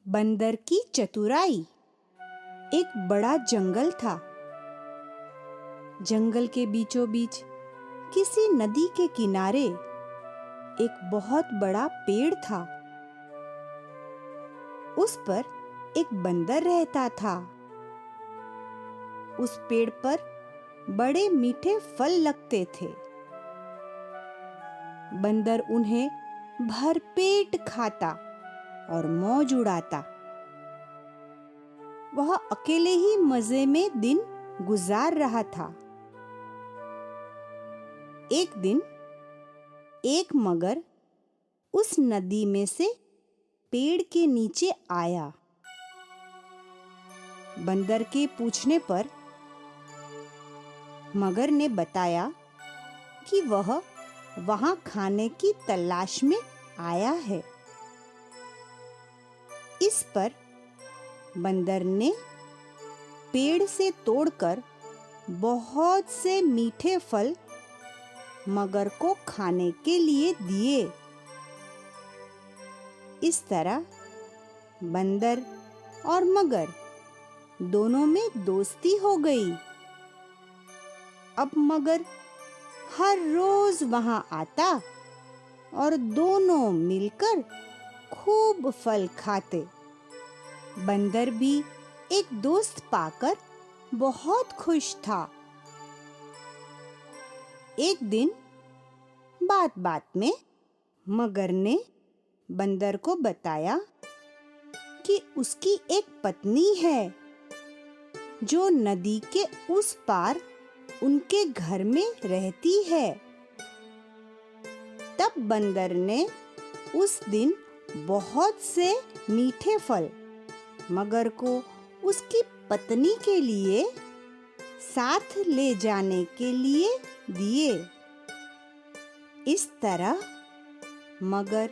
बंदर की चतुराई। एक बड़ा जंगल था। जंगल के बीचों बीच किसी नदी के किनारे एक बहुत बड़ा पेड़ था। उस पर एक बंदर रहता था। उस पेड़ पर बड़े मीठे फल लगते थे। बंदर उन्हें भरपेट खाता और मौज उड़ाता। वह अकेले ही मजे में दिन गुजार रहा था। एक दिन एक मगर उस नदी में से पेड़ के नीचे आया। बंदर के पूछने पर मगर ने बताया कि वह वहां खाने की तलाश में आया है। इस पर बंदर ने पेड़ से तोड़कर बहुत से मीठे फल मगर को खाने के लिए दिए। इस तरह बंदर और मगर दोनों में दोस्ती हो गई। अब मगर हर रोज वहां आता और दोनों मिलकर खूब फल खाते। बंदर भी एक दोस्त पाकर बहुत खुश था। एक दिन बात बात में मगर ने बंदर को बताया कि उसकी एक पत्नी है जो नदी के उस पार उनके घर में रहती है। तब बंदर ने उस दिन बहुत से मीठे फल मगर को उसकी पत्नी के लिए साथ ले जाने के लिए दिए। इस तरह मगर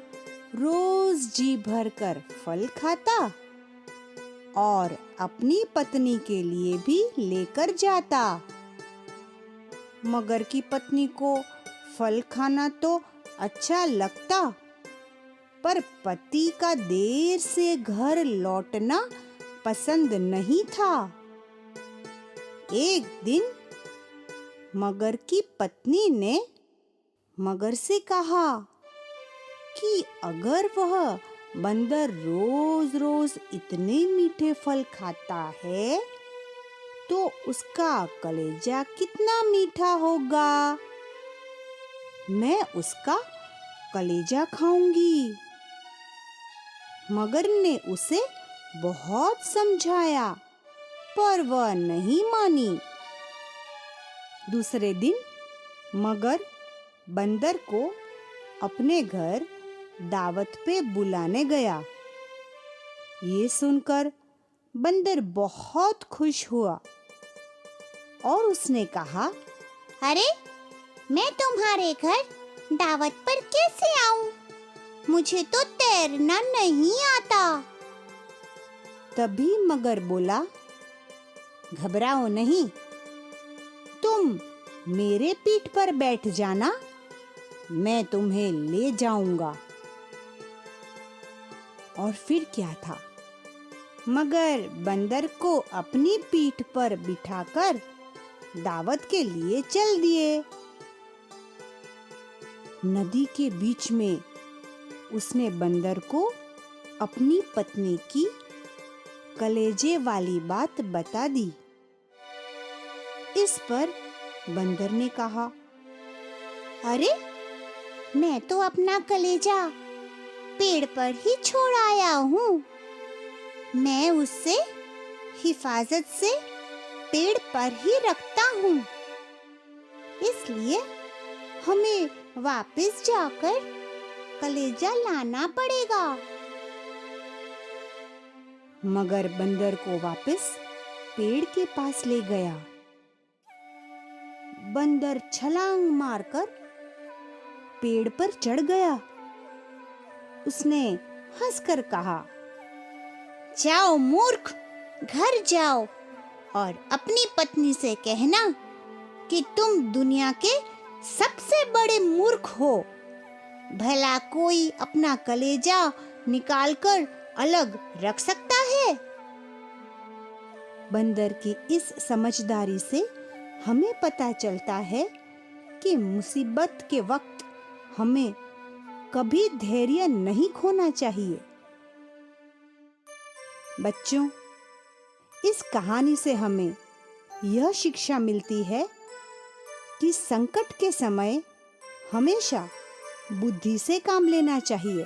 रोज जी भरकर फल खाता और अपनी पत्नी के लिए भी लेकर जाता। मगर की पत्नी को फल खाना तो अच्छा लगता, पर पति का देर से घर लौटना पसंद नहीं था। एक दिन मगर की पत्नी ने मगर से कहा कि अगर वह बंदर रोज रोज इतने मीठे फल खाता है तो उसका कलेजा कितना मीठा होगा। मैं उसका कलेजा खाऊंगी। मगर ने उसे बहुत समझाया पर वह नहीं मानी। दूसरे दिन मगर बंदर को अपने घर दावत पे बुलाने गया। ये सुनकर बंदर बहुत खुश हुआ और उसने कहा, अरे मैं तुम्हारे घर दावत पर कैसे आऊं? मुझे तो तैरना नहीं आता। तभी मगर बोला, घबराओ नहीं, तुम मेरे पीठ पर बैठ जाना, मैं तुम्हें ले जाऊंगा। और फिर क्या था, मगर बंदर को अपनी पीठ पर बिठाकर दावत के लिए चल दिए। नदी के बीच में उसने बंदर को अपनी पत्नी की कलेजे वाली बात बता दी। इस पर बंदर ने कहा, अरे मैं तो अपना कलेजा पेड़ पर ही छोड़ आया हूँ। मैं उससे हिफाजत से पेड़ पर ही रखता हूँ, इसलिए हमें वापस जाकर कलेजा लाना पड़ेगा। मगर बंदर को वापस पेड़ के पास ले गया। बंदर छलांग मारकर पेड़ पर चढ़ गया। उसने हंसकर कहा, जाओ मूर्ख, घर जाओ और अपनी पत्नी से कहना कि तुम दुनिया के सबसे बड़े मूर्ख हो। भला कोई अपना कलेजा निकालकर अलग रख सकता है। बंदर की इस समझदारी से हमें पता चलता है कि मुसीबत के वक्त हमें कभी धैर्य नहीं खोना चाहिए। बच्चों, इस कहानी से हमें यह शिक्षा मिलती है कि संकट के समय हमेशा बुद्धि से काम लेना चाहिए।